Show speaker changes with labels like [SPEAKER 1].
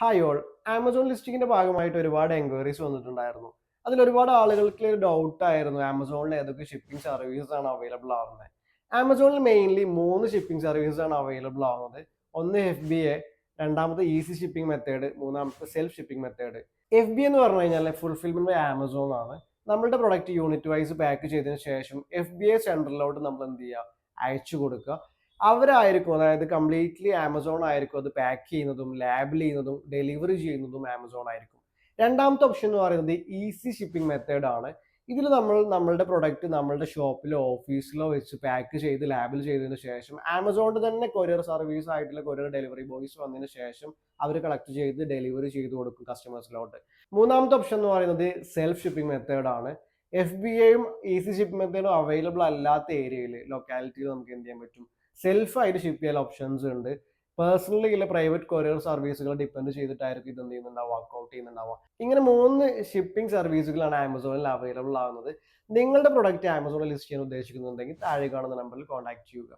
[SPEAKER 1] Hi all. Amazon ലിസ്റ്റിംഗിന്റെ ഭാഗമായിട്ട് ഒരുപാട് enquiries വന്നിട്ടുണ്ടായിരുന്നു. അതിൽ ഒരുപാട് ആളുകൾക്ക് ഒരു ഡൗട്ട് ആയിരുന്നു, ആമസോണിൽ ഏതൊക്കെ ഷിപ്പിംഗ് സർവീസസ് ആണ് അവൈലബിൾ ആവുന്നത്. ആമസോണിൽ മെയിൻലി 3 ഷിപ്പിംഗ് സർവീസസ് ആണ് അവൈലബിൾ ആവുന്നത്. ഒന്ന് FBA, രണ്ടാമത്തെ ഈസി ഷിപ്പിംഗ് മെത്തേഡ്, മൂന്നാമത്തെ സെൽഫ് ഷിപ്പിംഗ് മെത്തേഡ്. FBA എന്ന് പറഞ്ഞു കഴിഞ്ഞാൽ ഫുൾഫിൽമെന്റ് ബൈ ആമസോൺ ആണ്. നമ്മളുടെ പ്രൊഡക്റ്റ് യൂണിറ്റ് വൈസ് പാക്ക് ചെയ്തതിന് ശേഷം FBA സെന്ററിലോട്ട് നമ്മൾ എന്ത് ചെയ്യുക, അയച്ചു കൊടുക്കുക. അവരായിരിക്കും, അതായത് കംപ്ലീറ്റ്ലി ആമസോൺ ആയിരിക്കും അത് പാക്ക് ചെയ്യുന്നതും ലാബിൽ ചെയ്യുന്നതും ഡെലിവറി ചെയ്യുന്നതും ആമസോൺ ആയിരിക്കും. രണ്ടാമത്തെ ഓപ്ഷൻ എന്ന് പറയുന്നത് ഈസി ഷിപ്പിംഗ് മെത്തേഡ് ആണ്. ഇതിൽ നമ്മൾ നമ്മളുടെ പ്രൊഡക്റ്റ് നമ്മളുടെ ഷോപ്പിലോ ഓഫീസിലോ വെച്ച് പാക്ക് ചെയ്ത് ലാബിൽ ചെയ്തതിന് ശേഷം ആമസോണിന്റെ തന്നെ കൊറിയർ സർവീസ് ആയിട്ടുള്ള കൊറിയർ ഡെലിവറി ബോയ്സ് വന്നതിന് ശേഷം അവർ കളക്ട് ചെയ്ത് ഡെലിവറി ചെയ്ത് കൊടുക്കും കസ്റ്റമേഴ്സിലോട്ട്. മൂന്നാമത്തെ ഓപ്ഷൻ എന്ന് പറയുന്നത് സെൽഫ് ഷിപ്പിംഗ് മെത്തേഡ് ആണ്. FBAയും ഈസി ഷിപ്പിംഗ് മെത്തേഡും അവൈലബിൾ അല്ലാത്ത ഏരിയയിൽ ലൊക്കാലിറ്റിയിൽ നമുക്ക് എന്ത് ചെയ്യാൻ പറ്റും, സെൽഫായിട്ട് ഷിപ്പ് ചെയ്യാൻ ഓപ്ഷൻസ് ഉണ്ട്. പേഴ്സണലി ഇല്ല പ്രൈവറ്റ് കൊറിയർ സർവീസുകൾ ഡിപ്പെൻഡ് ചെയ്തിട്ടായിരിക്കും ഇത് എന്ത് ചെയ്യുന്നുണ്ടാവുക, വർക്ക്ഔട്ട് ചെയ്യുന്നുണ്ടാവുക. ഇങ്ങനെ 3 ഷിപ്പിംഗ് സർവീസുകളാണ് ആമസോണിൽ അവൈലബിൾ ആവുന്നത്. നിങ്ങളുടെ പ്രൊഡക്റ്റ് ആമസോണിൽ ലിസ്റ്റ് ചെയ്യാൻ ഉദ്ദേശിക്കുന്നുണ്ടെങ്കിൽ താഴെ കാണുന്ന നമ്പറിൽ കോൺടാക്ട് ചെയ്യുക.